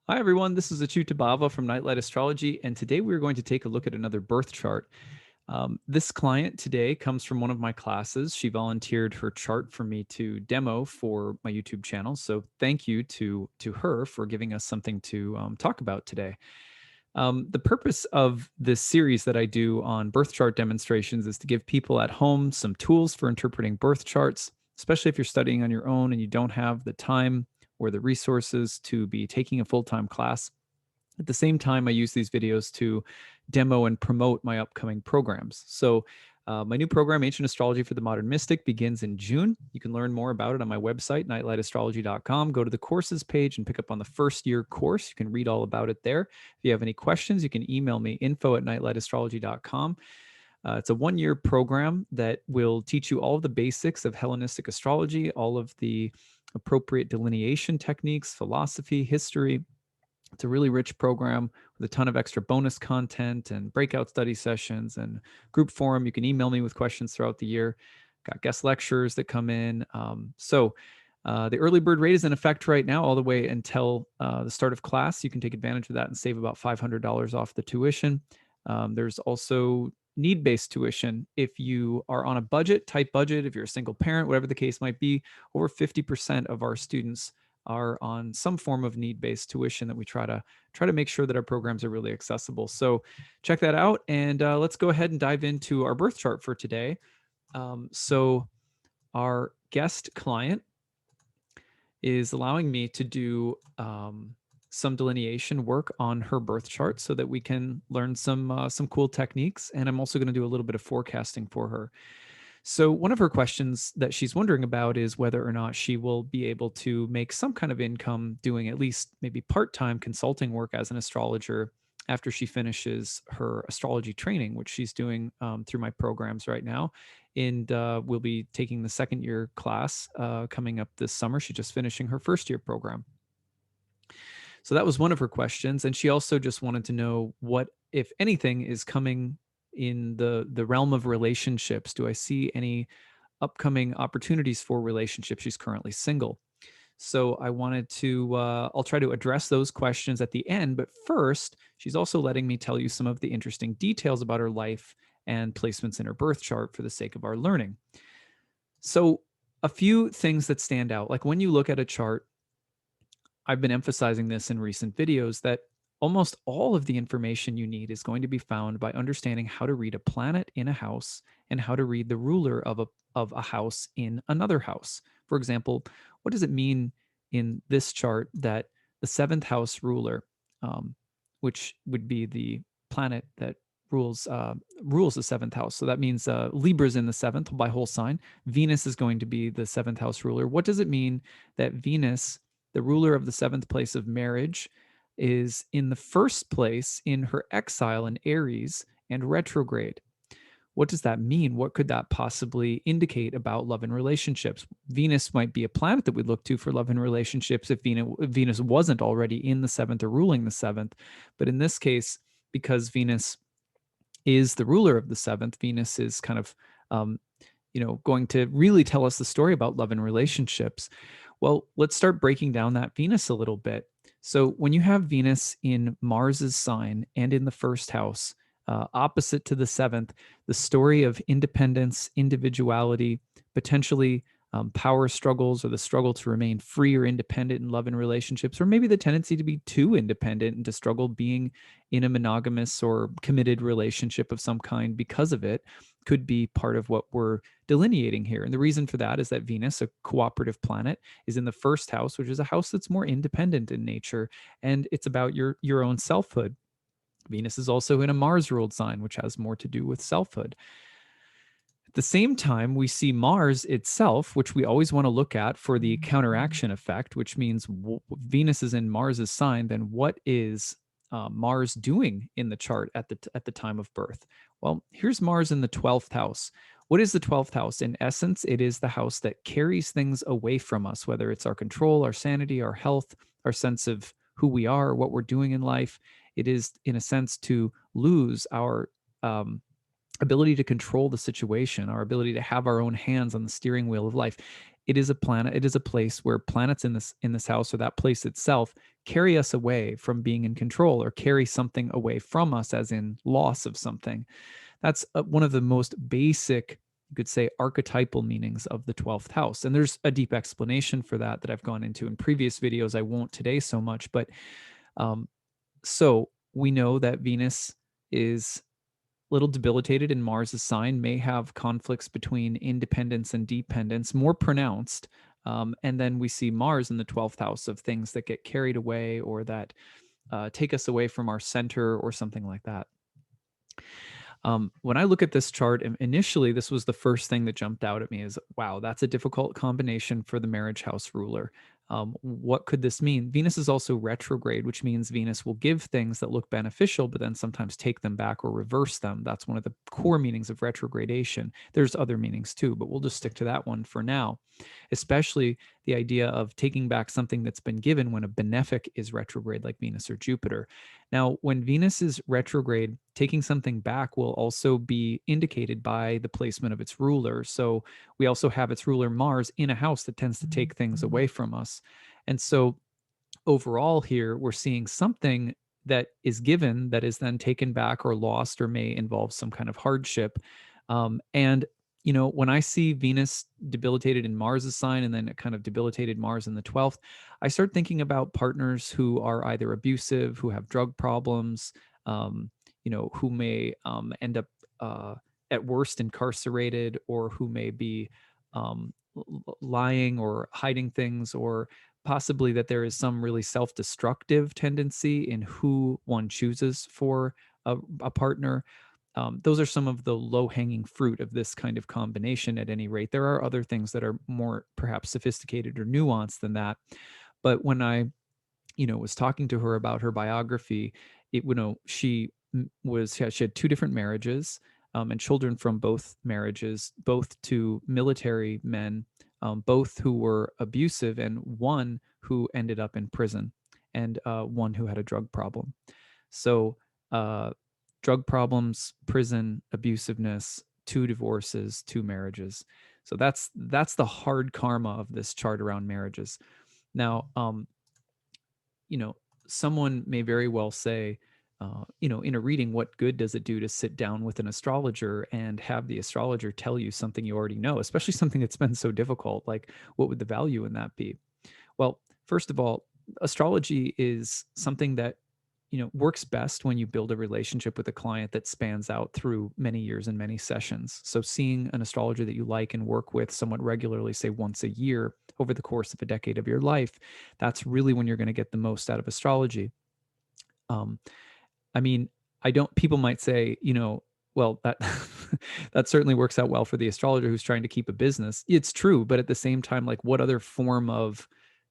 Hi, everyone. This is acyuta-bhava from Nightlight Astrology, and today we're going to take a look at another birth chart. This client today comes from one of my classes. She volunteered her chart for me to demo for my YouTube channel, so thank you to her for giving us something to talk about today. The purpose of this series that I do on birth chart demonstrations is to give people at home some tools for interpreting birth charts, especially if you're studying on your own and you don't have the time or the resources to be taking a full-time class. At the same time, I use these videos to demo and promote my upcoming programs. So, my new program, Ancient Astrology for the Modern Mystic, begins in June. You can learn more about it on my website, nightlightastrology.com. Go to the courses page and pick up on the first year course. You can read all about it there. If you have any questions, you can email me, info@nightlightastrology.com. It's a 1-year program that will teach you all of the basics of Hellenistic astrology, all of the appropriate delineation techniques, philosophy, history. It's a really rich program with a ton of extra bonus content and breakout study sessions and group forum. You can email me with questions throughout the year. Got guest lectures that come in. The early bird rate is in effect right now, all the way until the start of class. You can take advantage of that and save about $500 off the tuition. There's also need-based tuition. If you are on a budget, tight budget, if you're a single parent, whatever the case might be, over 50% of our students are on some form of need-based tuition that we try to make sure that our programs are really accessible. So check that out, and let's go ahead and dive into our birth chart for today. So our guest client is allowing me to do some delineation work on her birth chart so that we can learn some cool techniques. And I'm also going to do a little bit of forecasting for her. So one of her questions that she's wondering about is whether or not she will be able to make some kind of income doing at least maybe part-time consulting work as an astrologer after she finishes her astrology training, which she's doing through my programs right now. And we'll be taking the second year class coming up this summer. She's just finishing her first year program. So that was one of her questions. And she also just wanted to know what, if anything, is coming in the realm of relationships. Do I see any upcoming opportunities for relationships? She's currently single. So I wanted to, I'll try to address those questions at the end. But first, she's also letting me tell you some of the interesting details about her life and placements in her birth chart for the sake of our learning. So a few things that stand out, like when you look at a chart, I've been emphasizing this in recent videos that almost all of the information you need is going to be found by understanding how to read a planet in a house and how to read the ruler of a house in another house. For example, what does it mean in this chart that the seventh house ruler, which would be the planet that rules the seventh house. So that means Libra's in the seventh by whole sign. Venus is going to be the seventh house ruler. What does it mean that Venus, the ruler of the seventh place of marriage, is in the first place in her exile in Aries and retrograde? What does that mean? What could that possibly indicate about love and relationships? Venus might be a planet that we look to for love and relationships if Venus wasn't already in the seventh or ruling the seventh. But in this case, because Venus is the ruler of the seventh, Venus is kind of going to really tell us the story about love and relationships. Well, let's start breaking down that Venus a little bit. So when you have Venus in Mars's sign and in the first house, opposite to the seventh, the story of independence, individuality, potentially power struggles, or the struggle to remain free or independent in love and relationships, or maybe the tendency to be too independent and to struggle being in a monogamous or committed relationship of some kind because of it, could be part of what we're delineating here. And the reason for that is that Venus, a cooperative planet, is in the first house, which is a house that's more independent in nature, and it's about your own selfhood. Venus is also in a Mars-ruled sign, which has more to do with selfhood. At the same time, we see Mars itself, which we always want to look at for the counteraction effect, which means Venus is in Mars's sign. Then what is Mars doing in the chart at the time of birth? Well, here's Mars in the 12th house. What is the 12th house? In essence, it is the house that carries things away from us, whether it's our control, our sanity, our health, our sense of who we are, what we're doing in life. It is, in a sense, to lose our ability to control the situation, our ability to have our own hands on the steering wheel of life. it is a planet, it is a place where planets in this house, or that place itself, carry us away from being in control, or carry something away from us, as in loss of something. That's one of the most basic, you could say, archetypal meanings of the 12th house. And there's a deep explanation for that that I've gone into in previous videos. I won't today so much, but um, so we know that Venus is a little debilitated in Mars's sign, may have conflicts between independence and dependence, more pronounced. And then we see Mars in the 12th house of things that get carried away, or that take us away from our center, or something like that. When I look at this chart, initially, this was the first thing that jumped out at me is, wow, that's a difficult combination for the marriage house ruler. What could this mean? Venus is also retrograde, which means Venus will give things that look beneficial, but then sometimes take them back or reverse them. That's one of the core meanings of retrogradation. There's other meanings too, but we'll just stick to that one for now, especially the idea of taking back something that's been given when a benefic is retrograde, like Venus or Jupiter. Now, when Venus is retrograde, taking something back will also be indicated by the placement of its ruler. So we also have its ruler Mars in a house that tends to take things away from us. And so overall here, we're seeing something that is given that is then taken back or lost, or may involve some kind of hardship. And when I see Venus debilitated in Mars's sign, and then it kind of debilitated Mars in the 12th, I start thinking about partners who are either abusive, who have drug problems, who may end up at worst incarcerated, or who may be lying or hiding things, or possibly that there is some really self-destructive tendency in who one chooses for a partner. Those are some of the low-hanging fruit of this kind of combination. At any rate, there are other things that are more perhaps sophisticated or nuanced than that. But when I was talking to her about her biography, she she had two different marriages, and children from both marriages, both to military men, both who were abusive, and one who ended up in prison, and one who had a drug problem. So drug problems, prison, abusiveness, two divorces, two marriages. So that's the hard karma of this chart around marriages. Now, someone may very well say, in a reading, what good does it do to sit down with an astrologer and have the astrologer tell you something you already know, especially something that's been so difficult? Like, what would the value in that be? Well, first of all, astrology is something that works best when you build a relationship with a client that spans out through many years and many sessions. So seeing an astrologer that you like and work with somewhat regularly, say once a year over the course of a decade of your life, that's really when you're going to get the most out of astrology. I mean, people might say, well, that that certainly works out well for the astrologer who's trying to keep a business. It's true, but at the same time, like, what other form of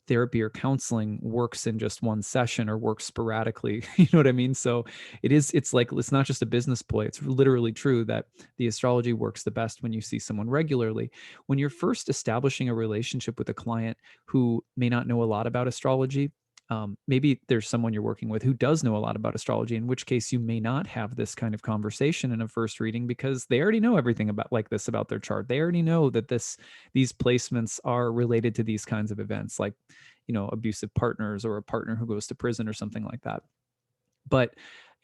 therapy or counseling works in just one session, or works sporadically? You know what I mean? So it's like, it's not just a business ploy. It's literally true that the astrology works the best when you see someone regularly. When you're first establishing a relationship with a client who may not know a lot about astrology, maybe there's someone you're working with who does know a lot about astrology, in which case you may not have this kind of conversation in a first reading, because they already know everything about their chart. They already know that these placements are related to these kinds of events, like abusive partners, or a partner who goes to prison, or something like that. But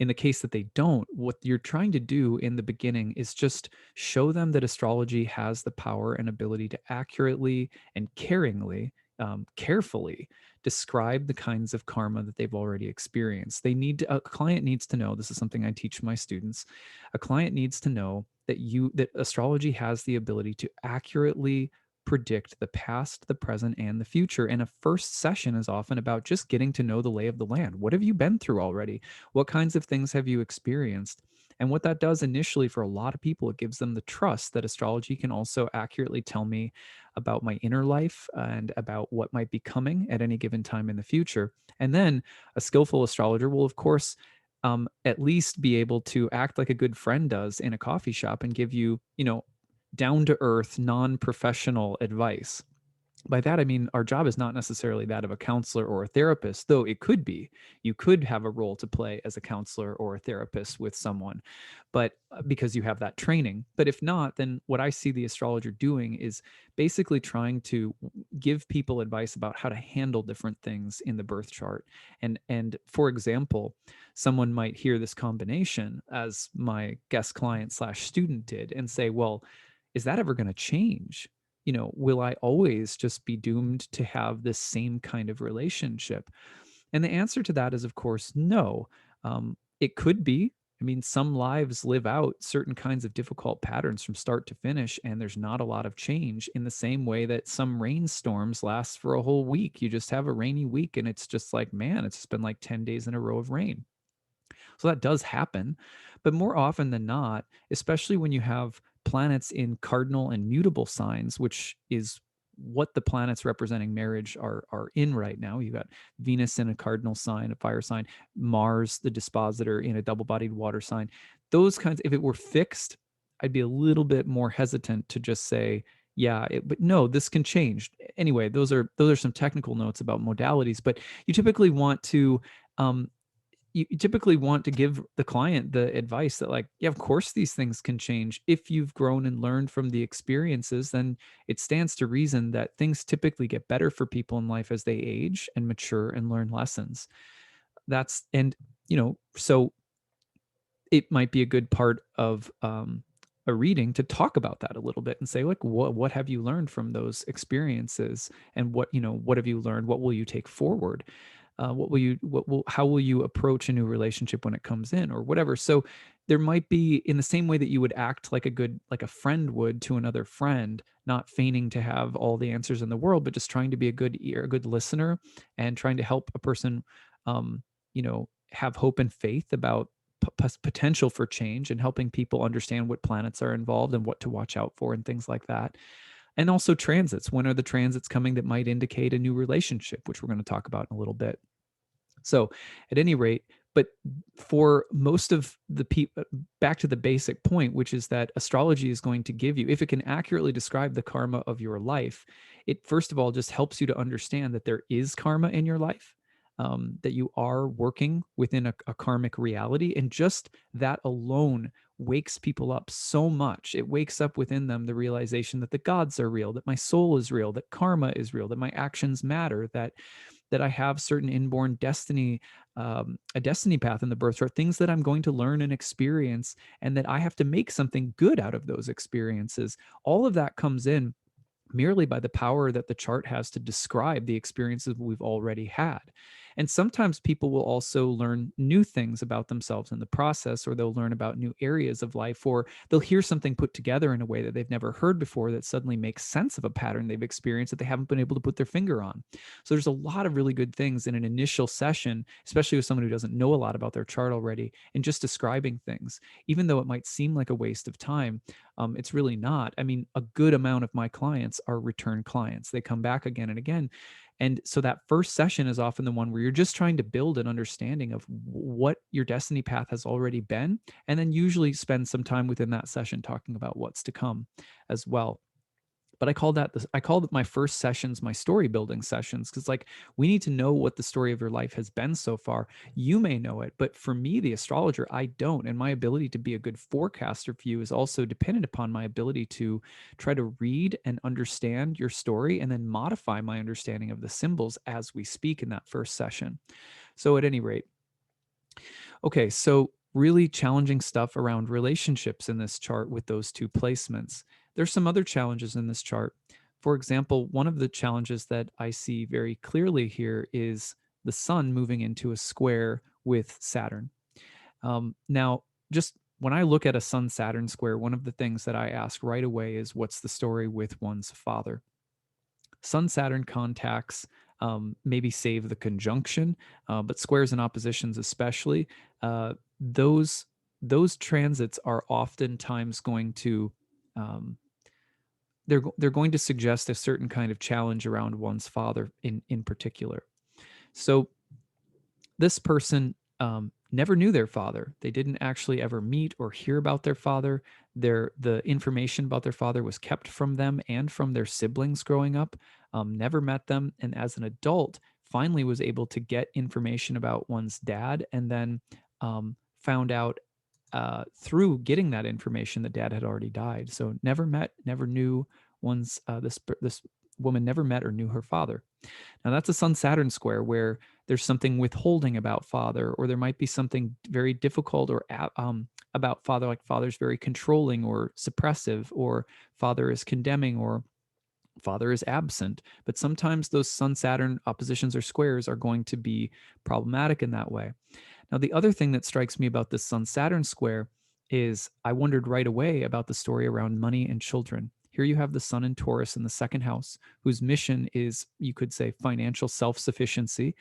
in the case that they don't, what you're trying to do in the beginning is just show them that astrology has the power and ability to accurately and caringly, carefully describe the kinds of karma that they've already experienced. A client needs to know, this is something I teach my students, a client needs to know that astrology has the ability to accurately predict the past, the present, and the future. And a first session is often about just getting to know the lay of the land. What have you been through already? What kinds of things have you experienced? And what that does initially for a lot of people, it gives them the trust that astrology can also accurately tell me about my inner life and about what might be coming at any given time in the future. And then a skillful astrologer will, of course, at least be able to act like a good friend does in a coffee shop and give you, down to earth, non professional advice. By that, I mean, our job is not necessarily that of a counselor or a therapist, though it could be. You could have a role to play as a counselor or a therapist with someone, but because you have that training. But if not, then what I see the astrologer doing is basically trying to give people advice about how to handle different things in the birth chart. And for example, someone might hear this combination, as my guest client slash student did, and say, well, is that ever going to change? Will I always just be doomed to have this same kind of relationship? And the answer to that is, of course, no. It could be. I mean, some lives live out certain kinds of difficult patterns from start to finish, and there's not a lot of change in the same way that some rainstorms last for a whole week. You just have a rainy week, and it's just like, man, it's just been like 10 days in a row of rain. So that does happen. But more often than not, especially when you have planets in cardinal and mutable signs, which is what the planets representing marriage are in right now. You got Venus in a cardinal sign, a fire sign, Mars, the dispositor, in a double-bodied water sign. Those kinds, if it were fixed, I'd be a little bit more hesitant to just say, yeah, but no, this can change. Anyway, those are some technical notes about modalities, but you typically want to um, you typically want to give the client the advice that, like, yeah, of course these things can change. If you've grown and learned from the experiences, then it stands to reason that things typically get better for people in life as they age and mature and learn lessons. That's and so it might be a good part of a reading to talk about that a little bit and say, like, what have you learned from those experiences, and what have you learned, what will you take forward, how will you approach a new relationship when it comes in, or whatever. So there might be, in the same way that you would act like a friend would to another friend, not feigning to have all the answers in the world, but just trying to be a good ear, a good listener, and trying to help a person have hope and faith about potential for change, and helping people understand what planets are involved and what to watch out for and things like that. And also transits. When are the transits coming that might indicate a new relationship, which we're going to talk about in a little bit. So, at any rate, but for most of the people, back to the basic point, which is that astrology is going to give you, if it can accurately describe the karma of your life, it first of all just helps you to understand that there is karma in your life, that you are working within a karmic reality. And just that alone wakes people up so much. It wakes up within them the realization that the gods are real, that my soul is real, that karma is real, that my actions matter, that I have certain inborn destiny, a destiny path in the birth chart, things that I'm going to learn and experience, and that I have to make something good out of those experiences. All of that comes in merely by the power that the chart has to describe the experiences we've already had. And sometimes people will also learn new things about themselves in the process, or they'll learn about new areas of life, or they'll hear something put together in a way that they've never heard before that suddenly makes sense of a pattern they've experienced that they haven't been able to put their finger on. So there's a lot of really good things in an initial session, especially with someone who doesn't know a lot about their chart already, and just describing things. Even though it might seem like a waste of time, it's really not. I mean, a good amount of my clients are return clients. They come back again and again. And so that first session is often the one where you're just trying to build an understanding of what your destiny path has already been, and then usually spend some time within that session talking about what's to come as well. But I called my first sessions my story building sessions, because, like, we need to know what the story of your life has been so far. You may know it, but for me, the astrologer, I don't. And my ability to be a good forecaster for you is also dependent upon my ability to try to read and understand your story, and then modify my understanding of the symbols as we speak in that first session. So at any rate, okay, so really challenging stuff around relationships in this chart with those two placements. There's some other challenges in this chart. For example, one of the challenges that I see very clearly here is the sun moving into a square with Saturn. Now, just when I look at a Sun-Saturn square, one of the things that I ask right away is, what's the story with one's father? Sun-Saturn contacts maybe save the conjunction, but squares and oppositions especially, those transits are oftentimes going to um, they're going to suggest a certain kind of challenge around one's father in particular. So this person never knew their father. They didn't actually ever meet or hear about their father. The information about their father was kept from them and from their siblings growing up. Never met them, and as an adult, finally was able to get information about one's dad, and then found out through getting that information that dad had already died. So never met, never knew one's this woman never met or knew her father. Now that's a Sun-Saturn square where there's something withholding about father, or there might be something very difficult or about father, like father's very controlling or suppressive, or father is condemning, or father is absent. But sometimes those Sun-Saturn oppositions or squares are going to be problematic in that way. Now, the other thing that strikes me about this Sun-Saturn square is I wondered right away about the story around money and children. Here you have the sun in Taurus in the second house, whose mission is, you could say, financial self-sufficiency.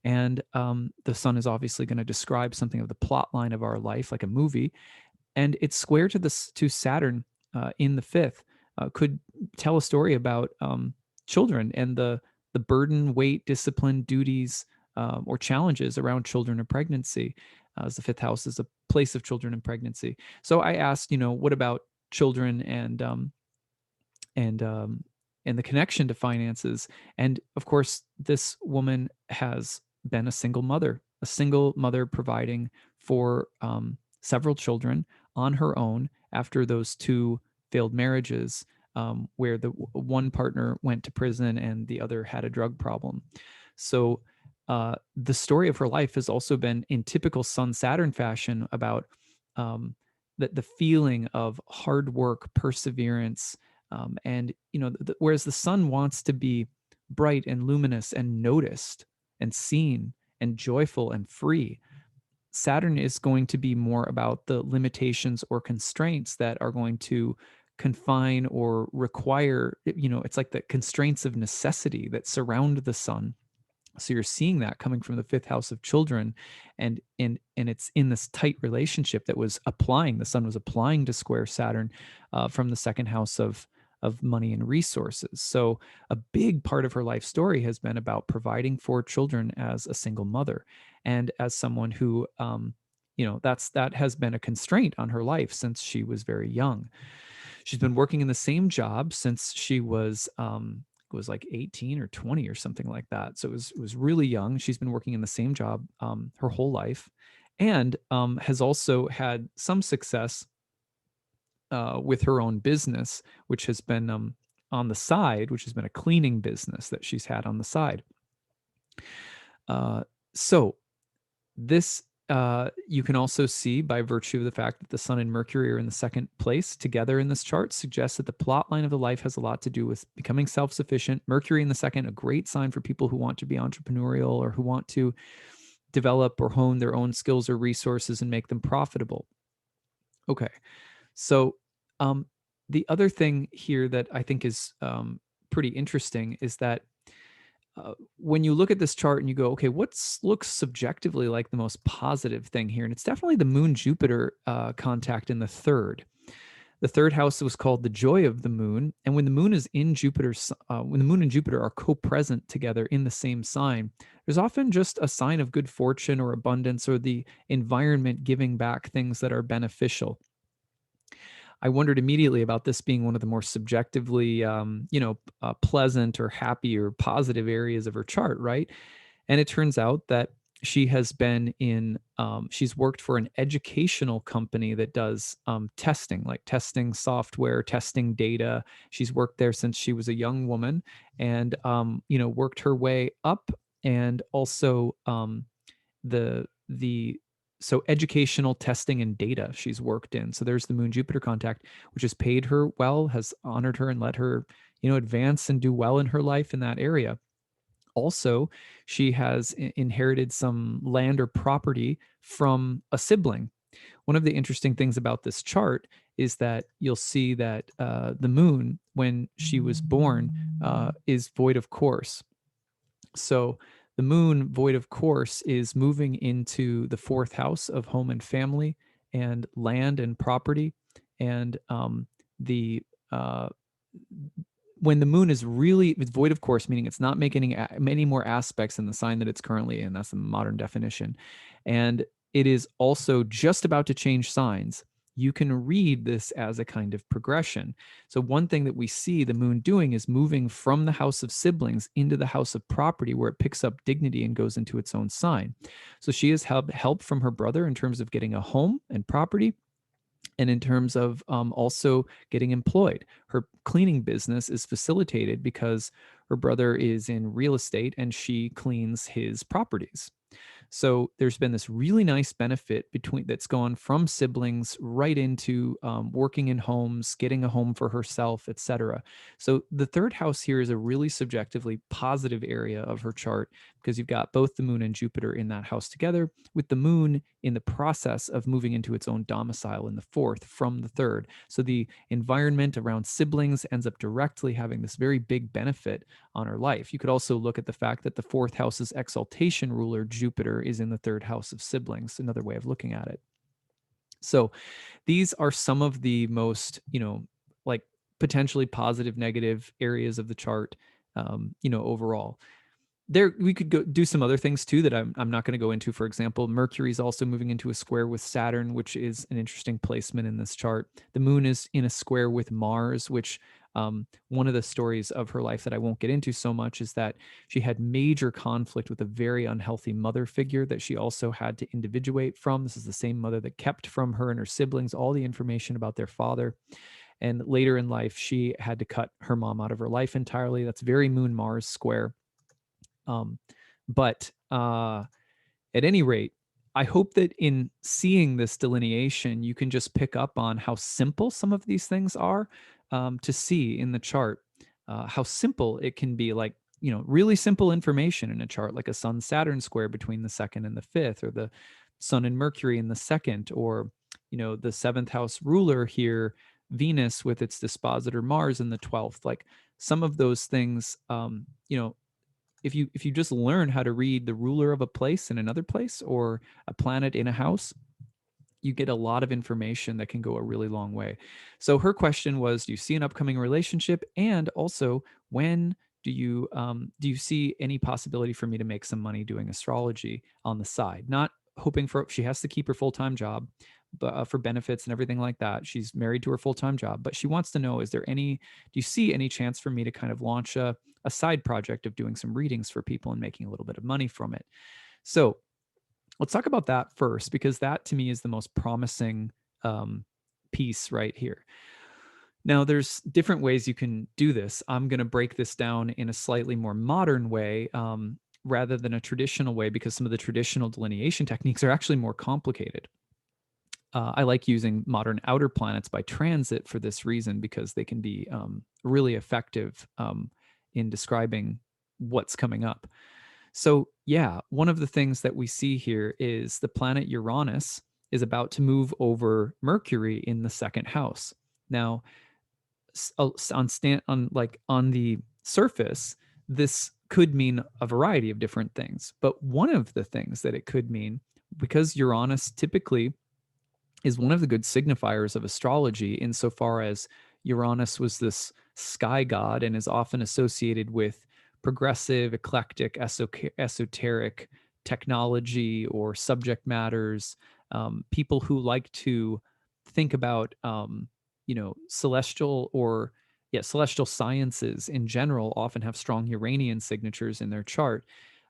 And the sun is obviously going to describe something of the plot line of our life, like a movie. And it's square to Saturn in the fifth, could tell a story about children and the burden, weight, discipline, duties, or challenges around children and pregnancy, as the fifth house is a place of children and pregnancy. So I asked, what about children and and the connection to finances? And of course, this woman has been a single mother providing for several children on her own after those two failed marriages, where the one partner went to prison and the other had a drug problem. So the story of her life has also been in typical Sun-Saturn fashion about the feeling of hard work, perseverance, and whereas the sun wants to be bright and luminous and noticed and seen and joyful and free, Saturn is going to be more about the limitations or constraints that are going to confine or require, it's like the constraints of necessity that surround the sun. So you're seeing that coming from the fifth house of children, and it's in this tight relationship that was applying, the sun was applying to square Saturn from the second house of money and resources. So a big part of her life story has been about providing for children as a single mother, and as someone who that has been a constraint on her life since she was very young. She's been working in the same job since she was like 18 or 20 or something like that. So it was really young. She's been working in the same job her whole life, and has also had some success with her own business, which has been on the side, which has been a cleaning business that she's had on the side. So this you can also see, by virtue of the fact that the sun and Mercury are in the second place together in this chart, suggests that the plot line of the life has a lot to do with becoming self-sufficient. Mercury in the second, a great sign for people who want to be entrepreneurial or who want to develop or hone their own skills or resources and make them profitable. Okay, so the other thing here that I think is pretty interesting is that when you look at this chart and you go, okay, what looks subjectively like the most positive thing here? And it's definitely the Moon Jupiter contact in the third. The third house was called the joy of the moon. And when the moon is in Jupiter's, when the moon and Jupiter are co-present together in the same sign, there's often just a sign of good fortune or abundance, or the environment giving back things that are beneficial. I wondered immediately about this being one of the more subjectively, pleasant or happy or positive areas of her chart, right? And it turns out that she has been she's worked for an educational company that does testing, like testing software, testing data. She's worked there since she was a young woman, and worked her way up, and also the so educational testing and data she's worked in. So there's the Moon Jupiter contact, which has paid her well, has honored her and let her, advance and do well in her life in that area. Also, she has inherited some land or property from a sibling. One of the interesting things about this chart is that you'll see that the moon, when she was born, is void of course. So the moon, void of course, is moving into the fourth house of home and family and land and property. And the when the moon is really, it's void of course, meaning it's not making any more aspects in the sign that it's currently in. That's the modern definition. And it is also just about to change signs, you can read this as a kind of progression. So one thing that we see the moon doing is moving from the house of siblings into the house of property, where it picks up dignity and goes into its own sign. So she has had help from her brother in terms of getting a home and property, and in terms of also getting employed. Her cleaning business is facilitated because her brother is in real estate and she cleans his properties. So there's been this really nice benefit between that's gone from siblings right into working in homes, getting a home for herself, etc. So the third house here is a really subjectively positive area of her chart, because you've got both the moon and Jupiter in that house together, with the moon in the process of moving into its own domicile in the fourth from the third. So the environment around siblings ends up directly having this very big benefit on her life. You could also look at the fact that the fourth house's exaltation ruler, Jupiter, is in the third house of siblings, another way of looking at it. So these are some of the most, like potentially positive, negative areas of the chart, overall. There, we could go do some other things too that I'm not going to go into. For example, Mercury is also moving into a square with Saturn, which is an interesting placement in this chart. The moon is in a square with Mars, which one of the stories of her life that I won't get into so much is that she had major conflict with a very unhealthy mother figure that she also had to individuate from. This is the same mother that kept from her and her siblings all the information about their father. And later in life, she had to cut her mom out of her life entirely. That's very Moon Mars square. But at any rate, I hope that in seeing this delineation, you can just pick up on how simple some of these things are, to see in the chart, how simple it can be. Like, really simple information in a chart, like a Sun-Saturn square between the second and the fifth, or the Sun and Mercury in the second, or, the seventh house ruler here, Venus, with its dispositor Mars in the 12th. Like, some of those things, if you just learn how to read the ruler of a place in another place, or a planet in a house, you get a lot of information that can go a really long way. So her question was, do you see an upcoming relationship? And also, when do you see any possibility for me to make some money doing astrology on the side? Not hoping for, she has to keep her full-time job, but for benefits and everything like that. She's married to her full-time job, but she wants to know, do you see any chance for me to kind of launch a side project of doing some readings for people and making a little bit of money from it? So let's talk about that first, because that to me is the most promising piece right here. Now, there's different ways you can do this. I'm going to break this down in a slightly more modern way, rather than a traditional way, because some of the traditional delineation techniques are actually more complicated. I like using modern outer planets by transit for this reason, because they can be really effective in describing what's coming up. So, yeah, one of the things that we see here is the planet Uranus is about to move over Mercury in the second house. Now, on the surface, this could mean a variety of different things. But one of the things that it could mean, because Uranus typically is one of the good signifiers of astrology, insofar as Uranus was this sky god and is often associated with progressive, eclectic, esoteric technology or subject matters. People who like to think about, celestial sciences in general often have strong Uranian signatures in their chart.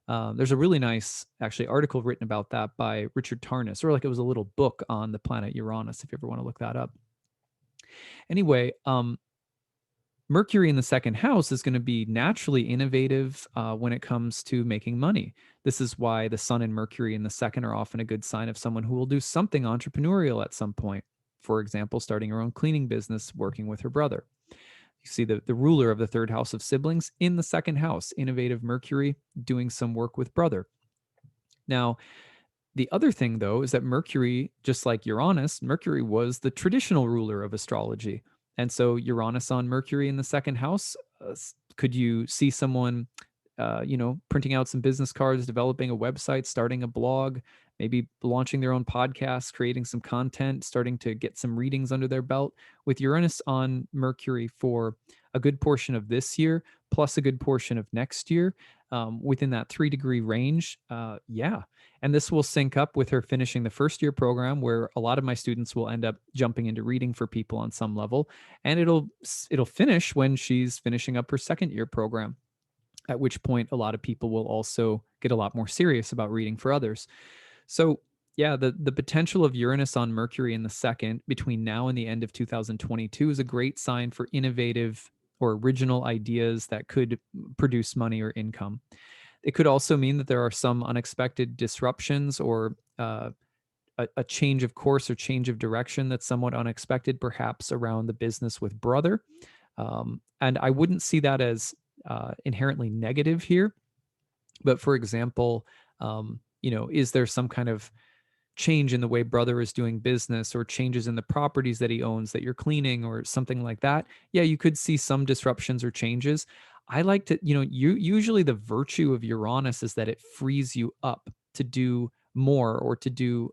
There's a really nice, actually, article written about that by Richard Tarnas, or like it was a little book on the planet Uranus, if you ever want to look that up. Anyway, Mercury in the second house is going to be naturally innovative when it comes to making money. This is why the Sun and Mercury in the second are often a good sign of someone who will do something entrepreneurial at some point. For example, starting her own cleaning business, working with her brother. You see the ruler of the third house of siblings in the second house, innovative Mercury, doing some work with brother. Now, the other thing, though, is that Mercury, just like Uranus, Mercury was the traditional ruler of astrology. And so Uranus on Mercury in the second house, could you see someone, printing out some business cards, developing a website, starting a blog, maybe launching their own podcast, creating some content, starting to get some readings under their belt with Uranus on Mercury for a good portion of this year plus a good portion of next year, within that 3-degree range. Yeah. And this will sync up with her finishing the first year program, where a lot of my students will end up jumping into reading for people on some level. And it'll finish when she's finishing up her second year program, at which point a lot of people will also get a lot more serious about reading for others. So yeah, the potential of Uranus on Mercury in the second between now and the end of 2022 is a great sign for innovative or original ideas that could produce money or income. It could also mean that there are some unexpected disruptions, or a change of course or change of direction that's somewhat unexpected, perhaps around the business with brother. And I wouldn't see that as inherently negative here. But for example, is there some kind of change in the way brother is doing business, or changes in the properties that he owns that you're cleaning, or something like that? Yeah, you could see some disruptions or changes. I like to, usually the virtue of Uranus is that it frees you up to do more, or to do,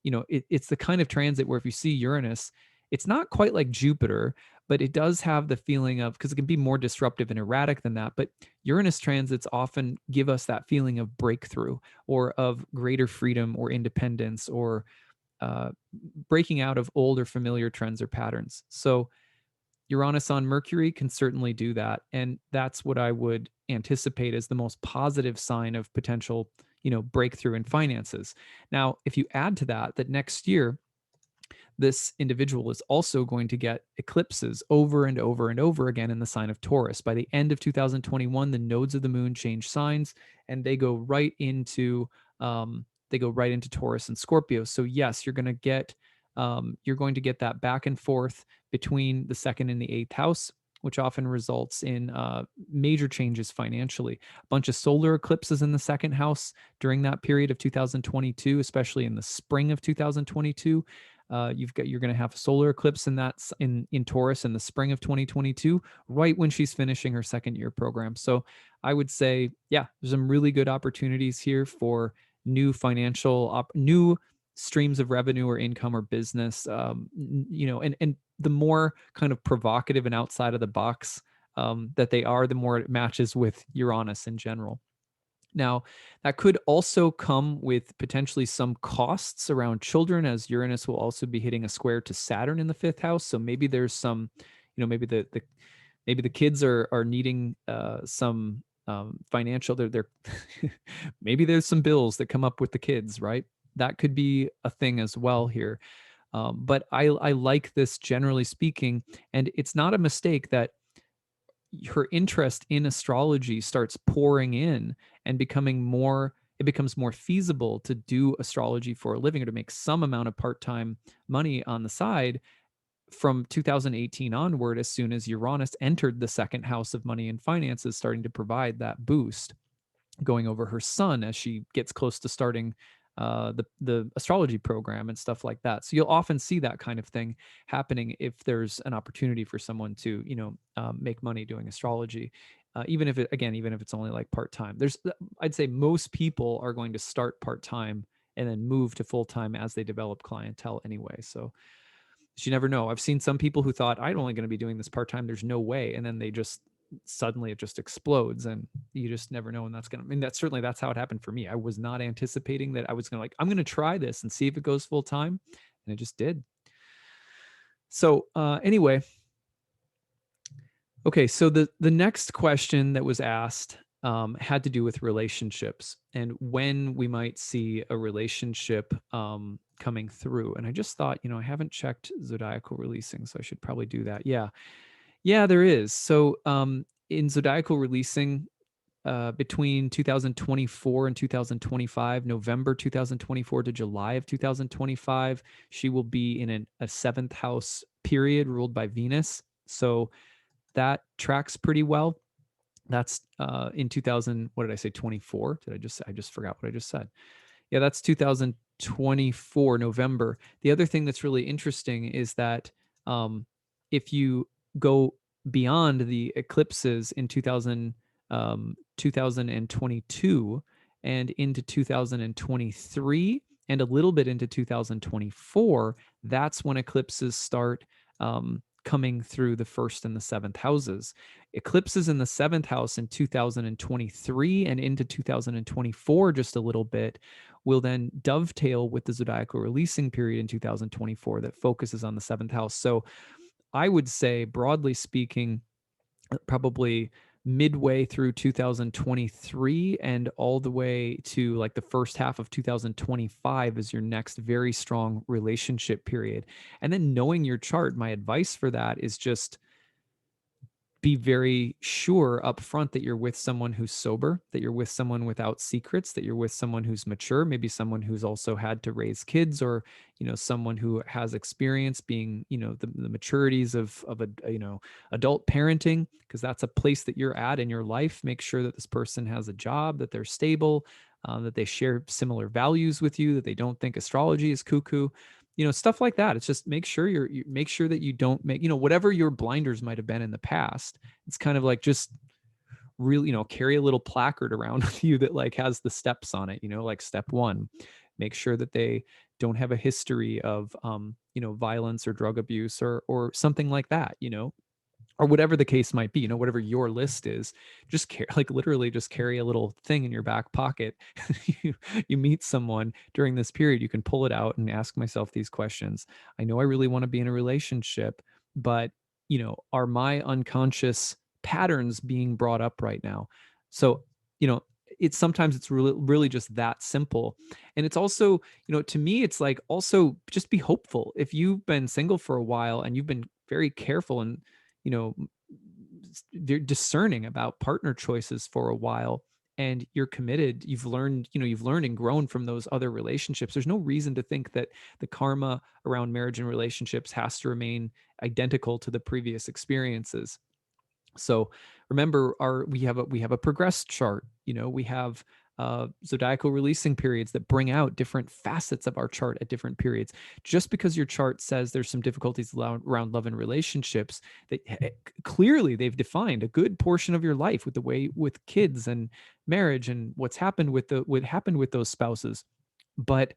it's the kind of transit where if you see Uranus, it's not quite like Jupiter, but it does have the feeling of, because it can be more disruptive and erratic than that. But Uranus transits often give us that feeling of breakthrough, or of greater freedom or independence, or uh, breaking out of old or familiar trends or patterns. So Uranus on Mercury can certainly do that. And that's what I would anticipate as the most positive sign of potential, breakthrough in finances. Now, if you add to that next year, this individual is also going to get eclipses over and over and over again in the sign of Taurus. By the end of 2021, the nodes of the moon change signs, and they go right into Taurus and Scorpio. So yes, you're going to get that back and forth between the second and the eighth house, which often results in major changes financially. A bunch of solar eclipses in the second house during that period of 2022, especially in the spring of 2022. You're going to have a solar eclipse in Taurus in the spring of 2022, right when she's finishing her second year program. So I would say, yeah, there's some really good opportunities here for new new streams of revenue or income or business. And the more kind of provocative and outside of the box that they are, the more it matches with Uranus in general. Now, that could also come with potentially some costs around children, as Uranus will also be hitting a square to Saturn in the fifth house. So maybe there's some, maybe the kids are needing some financial. They're maybe there's some bills that come up with the kids, right? That could be a thing as well here. But I like this generally speaking, and it's not a mistake that her interest in astrology starts pouring in and it becomes more feasible to do astrology for a living, or to make some amount of part-time money on the side from 2018 onward, as soon as Uranus entered the second house of money and finances, starting to provide that boost, going over her sun as she gets close to starting the astrology program and stuff like that. So you'll often see that kind of thing happening if there's an opportunity for someone to make money doing astrology, even if it's only like part-time. I'd say most people are going to start part-time and then move to full-time as they develop clientele anyway. So you never know. I've seen some people who thought, I'm only going to be doing this part-time, there's no way, and then suddenly it just explodes, and you just never know when that's how it happened for me. I was not anticipating that I was going to I'm going to try this and see if it goes full time, and it just did. So anyway, okay, so the next question that was asked had to do with relationships and when we might see a relationship coming through. And I just thought, I haven't checked zodiacal releasing, so I should probably do that. Yeah, there is. So in zodiacal releasing, between 2024 and 2025, November 2024 to July of 2025, she will be in a seventh house period ruled by Venus. So that tracks pretty well. That's in 2000. What did I say? 24? I just forgot what I just said. Yeah, that's 2024 November. The other thing that's really interesting is that if you go beyond the eclipses in 2022 and into 2023 and a little bit into 2024, that's when eclipses start coming through the first and the seventh houses. Eclipses in the seventh house in 2023 and into 2024, just a little bit, will then dovetail with the zodiacal releasing period in 2024 that focuses on the seventh house. So I would say, broadly speaking, probably midway through 2023 and all the way to like the first half of 2025 is your next very strong relationship period. And then knowing your chart, my advice for that is just be very sure up front that you're with someone who's sober, that you're with someone without secrets, that you're with someone who's mature, maybe someone who's also had to raise kids, or someone who has experience being the maturities of adult parenting, because that's a place that you're at in your life. Make sure that this person has a job, that they're stable, that they share similar values with you, that they don't think astrology is cuckoo, stuff like that. It's just make sure you make sure that you don't make, whatever your blinders might have been in the past. It's kind of like just really, carry a little placard around with you that like has the steps on it, like step 1, make sure that they don't have a history of, violence or drug abuse or something like that, or whatever the case might be, whatever your list is. Just like literally just carry a little thing in your back pocket. you meet someone during this period, you can pull it out and ask myself these questions. I know I really want to be in a relationship, but are my unconscious patterns being brought up right now? So, it's sometimes it's really just that simple. And it's also, to me, it's like also just be hopeful. If you've been single for a while and you've been very careful and you know discerning about partner choices for a while, and you're committed, you've learned and grown from those other relationships, there's no reason to think that the karma around marriage and relationships has to remain identical to the previous experiences. So remember, we have a progressed chart. We have zodiacal releasing periods that bring out different facets of our chart at different periods. Just because your chart says there's some difficulties around love and relationships, that clearly they've defined a good portion of your life with the way with kids and marriage and what happened with those spouses. But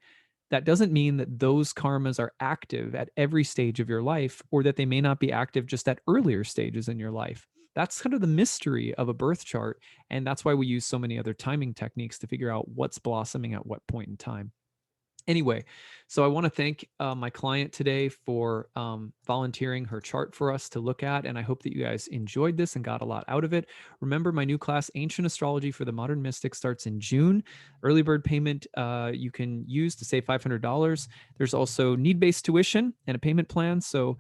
that doesn't mean that those karmas are active at every stage of your life, or that they may not be active just at earlier stages in your life. That's kind of the mystery of a birth chart. And that's why we use so many other timing techniques to figure out what's blossoming at what point in time. Anyway, so I want to thank my client today for volunteering her chart for us to look at. And I hope that you guys enjoyed this and got a lot out of it. Remember, my new class, Ancient Astrology for the Modern Mystic, starts in June. Early bird payment you can use to save $500. There's also need-based tuition and a payment plan. So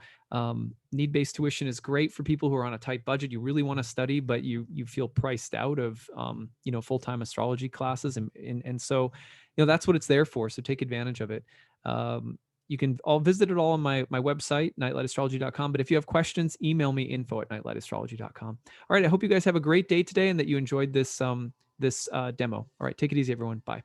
need-based tuition is great for people who are on a tight budget. You really want to study, but you feel priced out of full-time astrology classes, and so that's what it's there for. So take advantage of it. You can all visit it all on my website, nightlightastrology.com. But if you have questions, email me, info@nightlightastrology.com. All right. I hope you guys have a great day today and that you enjoyed this demo. All right. Take it easy, everyone. Bye.